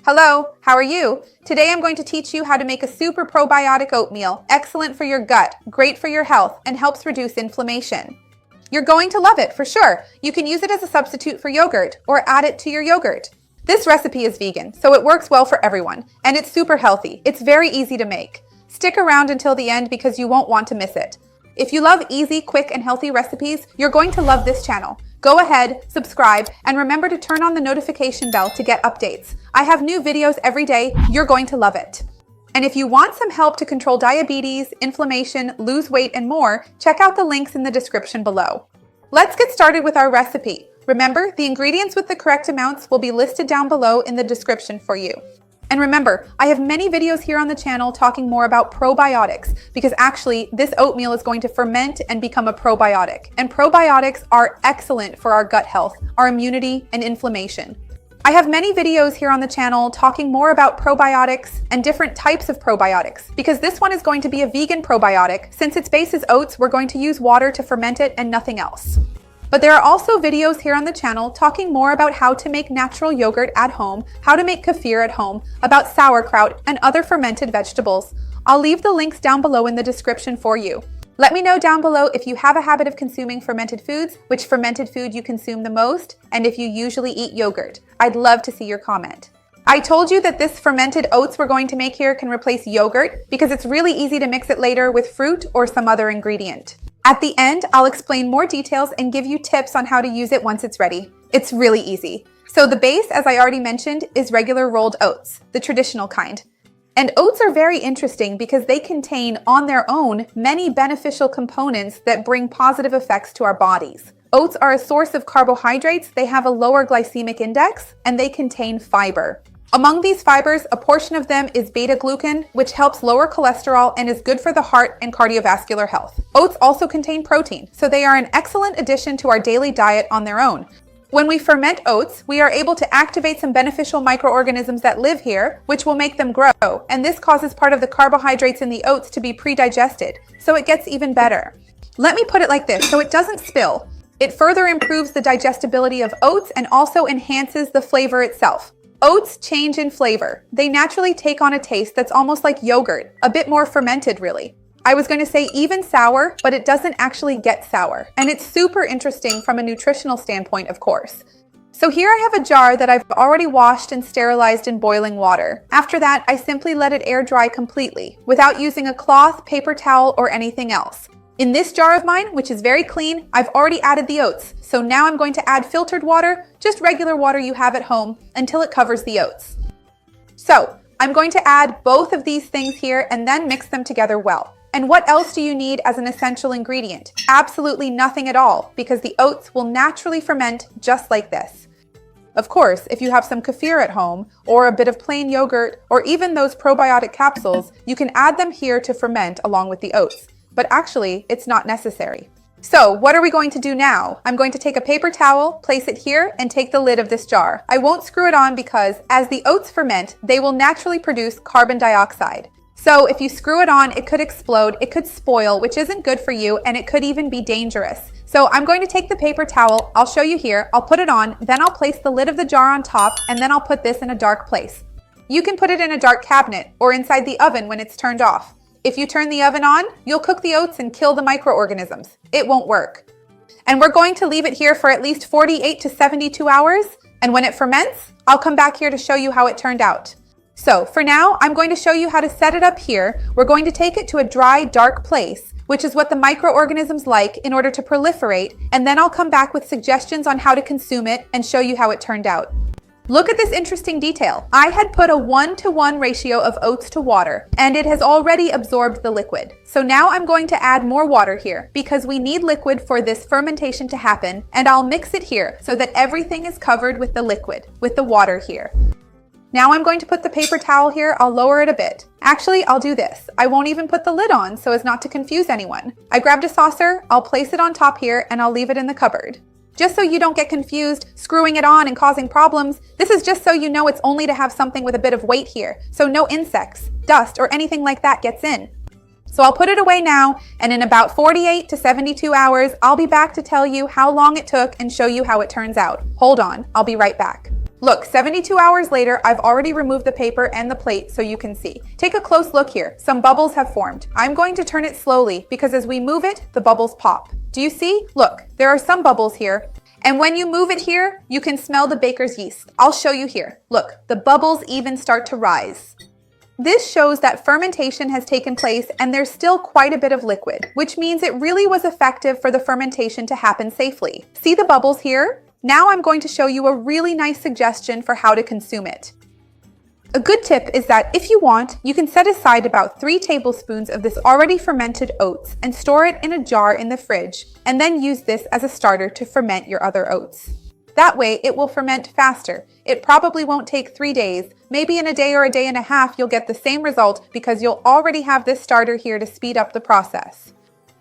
Hello, how are you? Today I'm going to teach you how to make a super probiotic oatmeal, excellent for your gut, great for your health, and helps reduce inflammation. You're going to love it for sure. You can use it as a substitute for yogurt or add it to your yogurt. This recipe is vegan, so it works well for everyone, and it's super healthy. It's very easy to make. Stick around until the end because you won't want to miss it. If you love easy, quick, and healthy recipes, you're going to love this channel. Go ahead, subscribe, and remember to turn on the notification bell to get updates. I have new videos every day. You're going to love it. And if you want some help to control diabetes, inflammation, lose weight, and more, check out the links in the description below. Let's get started with our recipe. Remember, the ingredients with the correct amounts will be listed down below in the description for you. And remember, I have many videos here on the channel talking more about probiotics because actually this oatmeal is going to ferment and become a probiotic. And probiotics are excellent for our gut health, our immunity, and inflammation. I have many videos here on the channel talking more about probiotics and different types of probiotics because this one is going to be a vegan probiotic. Since its base is oats, we're going to use water to ferment it and nothing else. But there are also videos here on the channel talking more about how to make natural yogurt at home, how to make kefir at home, about sauerkraut, and other fermented vegetables. I'll leave the links down below in the description for you. Let me know down below if you have a habit of consuming fermented foods, which fermented food you consume the most, and if you usually eat yogurt. I'd love to see your comment. I told you that this fermented oats we're going to make here can replace yogurt because it's really easy to mix it later with fruit or some other ingredient. At the end, I'll explain more details and give you tips on how to use it once it's ready. It's really easy. So the base, as I already mentioned, is regular rolled oats, the traditional kind. And oats are very interesting because they contain, on their own, many beneficial components that bring positive effects to our bodies. Oats are a source of carbohydrates, they have a lower glycemic index, and they contain fiber. Among these fibers, a portion of them is beta-glucan, which helps lower cholesterol and is good for the heart and cardiovascular health. Oats also contain protein, so they are an excellent addition to our daily diet on their own. When we ferment oats, we are able to activate some beneficial microorganisms that live here, which will make them grow, and this causes part of the carbohydrates in the oats to be pre-digested, so it gets even better. Let me put it like this, so it doesn't spill. It further improves the digestibility of oats and also enhances the flavor itself. Oats change in flavor. They naturally take on a taste that's almost like yogurt, a bit more fermented really. I was going to say even sour, but it doesn't actually get sour. And it's super interesting from a nutritional standpoint, of course. So here I have a jar that I've already washed and sterilized in boiling water. After that, I simply let it air dry completely, without using a cloth, paper towel, or anything else. In this jar of mine, which is very clean, I've already added the oats. So now I'm going to add filtered water, just regular water you have at home, until it covers the oats. So I'm going to add both of these things here and then mix them together well. And what else do you need as an essential ingredient? Absolutely nothing at all, because the oats will naturally ferment just like this. Of course, if you have some kefir at home, or a bit of plain yogurt, or even those probiotic capsules, you can add them here to ferment along with the oats. But actually, it's not necessary. So what are we going to do now? I'm going to take a paper towel, place it here, and take the lid of this jar. I won't screw it on because as the oats ferment, they will naturally produce carbon dioxide. So if you screw it on, it could explode, it could spoil, which isn't good for you, and it could even be dangerous. So I'm going to take the paper towel, I'll show you here, I'll put it on, then I'll place the lid of the jar on top, and then I'll put this in a dark place. You can put it in a dark cabinet or inside the oven when it's turned off. If you turn the oven on, you'll cook the oats and kill the microorganisms. It won't work. And we're going to leave it here for at least 48 to 72 hours. And when it ferments, I'll come back here to show you how it turned out. So for now, I'm going to show you how to set it up here. We're going to take it to a dry, dark place, which is what the microorganisms like in order to proliferate. And then I'll come back with suggestions on how to consume it and show you how it turned out. Look at this interesting detail. I had put a 1-to-1 ratio of oats to water, and it has already absorbed the liquid. So now I'm going to add more water here because we need liquid for this fermentation to happen, and I'll mix it here so that everything is covered with the liquid, with the water here. Now I'm going to put the paper towel here. I'll lower it a bit. Actually, I'll do this. I won't even put the lid on so as not to confuse anyone. I grabbed a saucer, I'll place it on top here, and I'll leave it in the cupboard. Just so you don't get confused, screwing it on and causing problems, this is just so you know it's only to have something with a bit of weight here, so no insects, dust, or anything like that gets in. So I'll put it away now, and in about 48 to 72 hours, I'll be back to tell you how long it took and show you how it turns out. Hold on, I'll be right back. Look, 72 hours later, I've already removed the paper and the plate so you can see. Take a close look here. Some bubbles have formed. I'm going to turn it slowly because as we move it, the bubbles pop. Do you see? Look, there are some bubbles here. And when you move it here, you can smell the baker's yeast. I'll show you here. Look, the bubbles even start to rise. This shows that fermentation has taken place and there's still quite a bit of liquid, which means it really was effective for the fermentation to happen safely. See the bubbles here? Now I'm going to show you a really nice suggestion for how to consume it. A good tip is that if you want, you can set aside about 3 tablespoons of this already fermented oats and store it in a jar in the fridge, and then use this as a starter to ferment your other oats. That way, it will ferment faster. It probably won't take 3 days. Maybe in a day or a day and a half, you'll get the same result because you'll already have this starter here to speed up the process.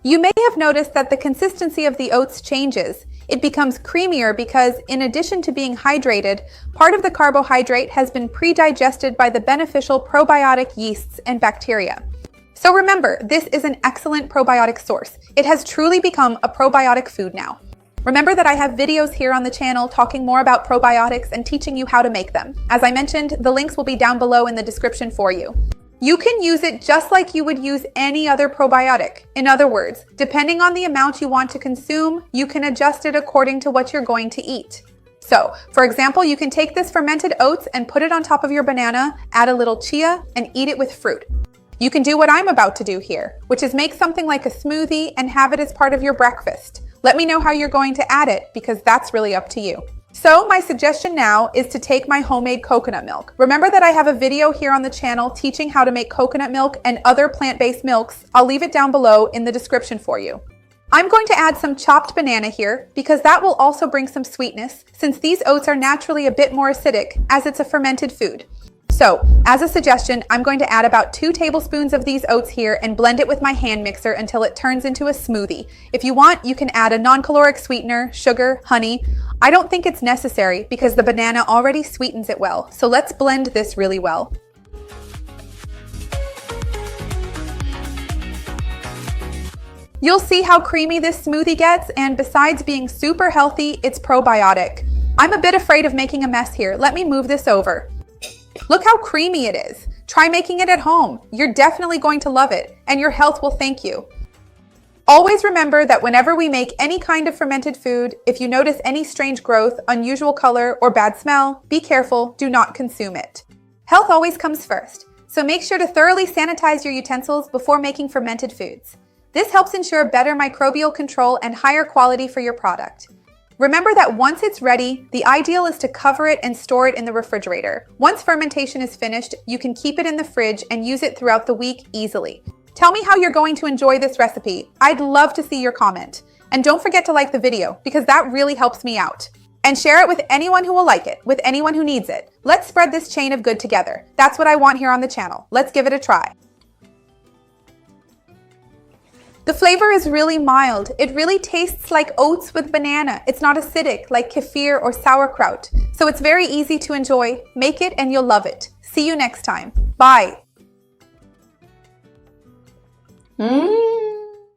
You may have noticed that the consistency of the oats changes. It becomes creamier because, in addition to being hydrated, part of the carbohydrate has been pre-digested by the beneficial probiotic yeasts and bacteria. So remember, this is an excellent probiotic source. It has truly become a probiotic food now. Remember that I have videos here on the channel talking more about probiotics and teaching you how to make them. As I mentioned, the links will be down below in the description for you. You can use it just like you would use any other probiotic. In other words, depending on the amount you want to consume, you can adjust it according to what you're going to eat. So, for example, you can take this fermented oats and put it on top of your banana, add a little chia, and eat it with fruit. You can do what I'm about to do here, which is make something like a smoothie and have it as part of your breakfast. Let me know how you're going to add it because that's really up to you. So my suggestion now is to take my homemade coconut milk. Remember that I have a video here on the channel teaching how to make coconut milk and other plant-based milks. I'll leave it down below in the description for you. I'm going to add some chopped banana here because that will also bring some sweetness since these oats are naturally a bit more acidic as it's a fermented food. So, as a suggestion, I'm going to add about 2 tablespoons of these oats here and blend it with my hand mixer until it turns into a smoothie. If you want, you can add a non-caloric sweetener, sugar, honey. I don't think it's necessary because the banana already sweetens it well, so let's blend this really well. You'll see how creamy this smoothie gets, and besides being super healthy, it's probiotic. I'm a bit afraid of making a mess here. Let me move this over. Look how creamy it is. Try making it at home. You're definitely going to love it, and your health will thank you. Always remember that whenever we make any kind of fermented food, if you notice any strange growth, unusual color, or bad smell, be careful, do not consume it. Health always comes first, so make sure to thoroughly sanitize your utensils before making fermented foods. This helps ensure better microbial control and higher quality for your product. Remember that once it's ready, the ideal is to cover it and store it in the refrigerator. Once fermentation is finished, you can keep it in the fridge and use it throughout the week easily. Tell me how you're going to enjoy this recipe. I'd love to see your comment. And don't forget to like the video because that really helps me out. And share it with anyone who will like it, with anyone who needs it. Let's spread this chain of good together. That's what I want here on the channel. Let's give it a try. The flavor is really mild. It really tastes like oats with banana. It's not acidic like kefir or sauerkraut. So it's very easy to enjoy. Make it and you'll love it. See you next time. Bye.